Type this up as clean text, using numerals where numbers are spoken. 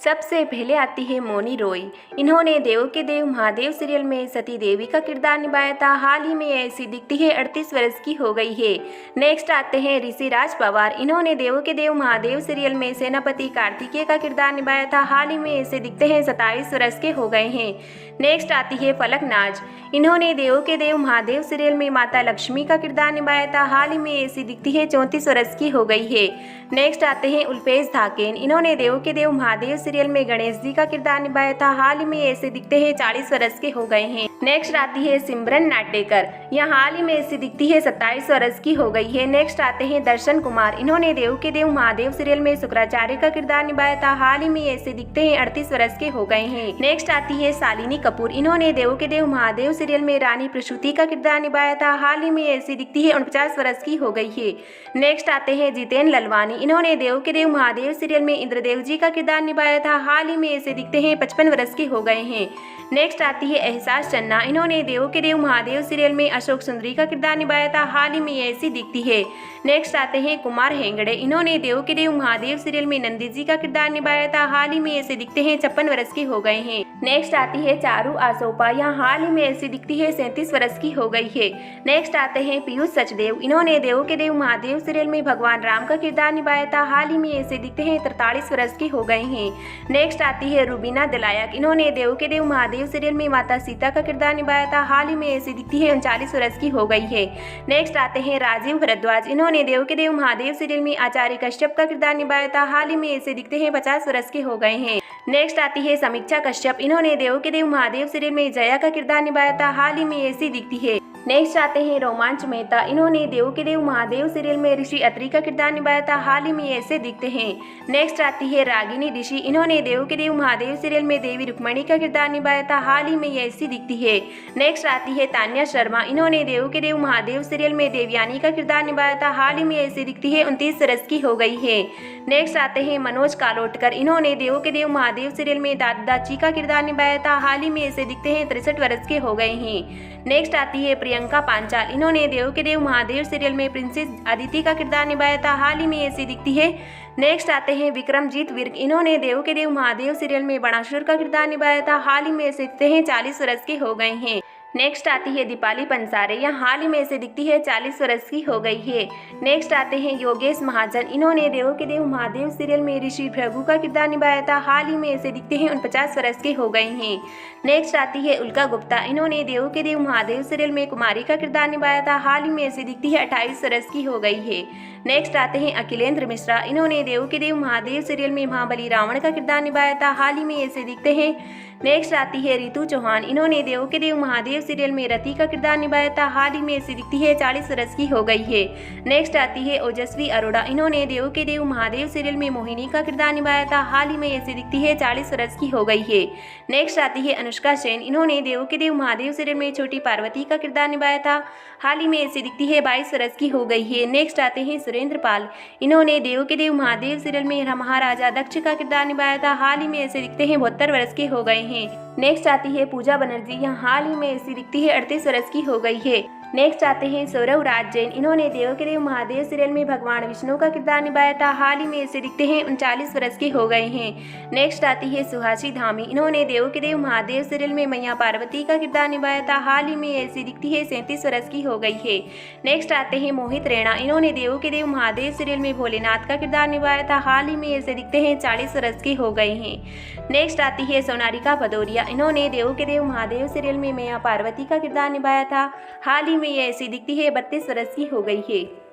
सबसे पहले आती है मौनी रॉय। इन्होंने देवों के देव महादेव सीरियल में सती देवी का किरदार निभाया था। हाल ही में ऐसी दिखती है 38 वर्ष की हो गई है। नेक्स्ट आते हैं ऋषि राज पवार। इन्होंने देवों के देव महादेव सीरियल में सेनापति कार्तिकेय का किरदार निभाया था। हाल ही में ऐसे दिखते हैं 27 वर्ष के हो गए हैं। नेक्स्ट आती है फलक नाज। इन्होंने देवों के देव महादेव सीरियल में माता लक्ष्मी का किरदार निभाया था। हाल ही में ऐसी दिखती है 34 वर्ष की हो गई है। नेक्स्ट आते हैं उल्पेश धाकेन। इन्होंने देवों के देव महादेव सीरियल में गणेश जी का किरदार निभाया था। हाल ही में ऐसे दिखते हैं 40 वर्ष के हो गए हैं। नेक्स्ट आती है सिमरन नाटेकर। यह हाल ही में ऐसी दिखती है 27 वर्ष की हो गई है। नेक्स्ट आते हैं दर्शन कुमार। इन्होंने देवों के देव महादेव सीरियल में शुक्राचार्य का किरदार निभाया था। हाल ही में ऐसे दिखते हैं 38 वर्ष के हो गए हैं। नेक्स्ट आती है शालिनी कपूर। इन्होंने देवों के देव महादेव सीरियल में रानी प्रसूति का किरदार निभाया था। हाल ही में ऐसी दिखती है 49 वर्ष की हो गई है। नेक्स्ट आते हैं जितेन ललवानी। इन्होंने देवों के देव महादेव सीरियल में इंद्रदेव जी का किरदार निभाया था। हाल ही में ऐसे दिखते हैं 55 वर्ष के हो गए हैं। नेक्स्ट आती है एहसास चन्ना। इन्होंने देवों के देव महादेव सीरियल में अशोक सुंदरी का किरदार निभाया था। हाल ही में ऐसी दिखती है। नेक्स्ट आते हैं कुमार हेंगड़े। इन्होंने देवों के देव महादेव सीरियल में नंदी जी का किरदार निभाया था। हाल ही में ऐसे दिखते हैं 56 वर्ष के हो गए हैं। नेक्स्ट आती है चारू आसोपा। यहाँ हाल ही में ऐसी दिखती है 37 वर्ष की हो गई है। नेक्स्ट आते हैं पीयूष सचदेव। इन्होंने देवों के देव महादेव सीरियल में भगवान राम का किरदार निभाया था। हाल ही में ऐसे दिखते हैं 43 वर्ष के हो गए हैं। नेक्स्ट आती है रुबीना दलायक। इन्होंने देवों के देव महादेव सीरियल में माता सीता का किरदार निभाया था। हाल ही में ऐसी दिखती है 39 वर्ष की हो गई है। नेक्स्ट आते हैं राजीव भरद्वाज। इन्होंने देवों के देव महादेव सीरियल में आचार्य कश्यप का किरदार निभाया था। हाल ही में ऐसे दिखते हैं 50 वर्ष के हो गए हैं। नेक्स्ट आती है समीक्षा कश्यप। इन्होंने देवों के देव महादेव सीरियल में जया का किरदार निभाया था। हाल ही में ऐसी दिखती है। नेक्स्ट आते हैं रोमांच मेहता। इन्होंने देवों के देव महादेव सीरियल में ऋषि अत्रि का किरदार निभाया था। हाल ही में ऐसे दिखते हैं। नेक्स्ट आती है रागिनी ऋषि। इन्होंने देवों के देव महादेव सीरियल में देवी रुक्मणी का किरदार निभाया था। हाल ही में ऐसी दिखती है। नेक्स्ट आती है तान्या शर्मा। इन्होंने देवों के देव महादेव सीरियल में देवयानी का किरदार निभाया था। हाल ही में ऐसी दिखती है 29 वर्ष की हो गई है। नेक्स्ट आते हैं मनोज कालोटकर। इन्होंने देवों के देव महादेव सीरियल में दादाजी का किरदार निभाया था। हाल ही में ऐसे दिखते हैं 63 वर्ष के हो गए हैं। नेक्स्ट आती है प्रियंका पांचाल। इन्होंने देवों के देव महादेव सीरियल में प्रिंसेस अदिति का किरदार निभाया था। हाल ही में ऐसी दिखती है। नेक्स्ट आते हैं विक्रमजीत विर्क। इन्होंने देवों के देव महादेव सीरियल में बनासुर का किरदार निभाया था। हाल ही में ऐसे दिखते हैं 40 वर्ष के हो गए हैं। नेक्स्ट आती है दीपाली पंसारे। यह हाल ही में से दिखती है 40 वर्ष की हो गई है। नेक्स्ट आते हैं योगेश महाजन। इन्होंने देवों के देव महादेव सीरियल में ऋषि भृगु का किरदार निभाया था। हाल ही में से दिखते हैं 49 वर्ष के हो गए हैं। नेक्स्ट आती है उल्का गुप्ता। इन्होंने देवों के देव महादेव सीरियल में कुमारी का किरदार निभाया था। हाल ही में से दिखती है 28 वर्ष की हो गई है। नेक्स्ट आते हैं अखिलेंद्र मिश्रा। इन्होंने देवों के देव महादेव सीरियल में महाबली रावण का किरदार निभाया था। हाल ही में ऐसे दिखते हैं। नेक्स्ट आती है रितु चौहान। इन्होंने देवों के देव महादेव सीरियल में रति का किरदार निभाया था। हाल ही में ऐसी दिखती है 40 वर्ष की हो गई है। नेक्स्ट आती है ओजस्वी अरोड़ा। इन्होंने देवों के देव महादेव सीरियल में मोहिनी का किरदार निभाया था। हाल ही में ऐसी दिखती है 40 वर्ष की हो गई है। नेक्स्ट आती है अनुष्का सेन। इन्होंने देवों के देव महादेव सीरियल में छोटी पार्वती का किरदार निभाया था। हाल ही में ऐसी दिखती है 22 वर्ष की हो गई है। नेक्स्ट आते हैं सुरेंद्र पाल। इन्होंने देवों के देव महादेव सीरियल में महाराजा दक्ष का किरदार निभाया था। हाल ही में ऐसे दिखते हैं 72 वर्ष के हो गए हैं। नेक्स्ट आती है पूजा बनर्जी। यह हाल ही में ऐसी दिखती है 38 वर्ष की हो गई है। नेक्स्ट आते हैं सौरव राज जैन। इन्होंने देवों के देव महादेव सीरियल में भगवान विष्णु का किरदार निभाया था। हाल ही में ऐसे दिखते हैं 39 वर्ष के हो गए हैं। नेक्स्ट आती है सुहासी धामी। इन्होंने देवों के देव महादेव सीरियल में मैया पार्वती का किरदार निभाया था। हाल ही में ऐसी दिखती है 37 वर्ष की हो गई है। नेक्स्ट आते हैं मोहित रैना। इन्होंने देवों के देव महादेव सीरियल में भोलेनाथ का किरदार निभाया था। हाल ही में ऐसे दिखते हैं 40 वर्ष के हो गए हैं। नेक्स्ट आती है सोनारिका भदौरिया। इन्होंने देवों के देव महादेव सीरियल में मैया पार्वती का किरदार निभाया था। हाल ही में ये ऐसी दिखती है 32 वर्ष की हो गई है।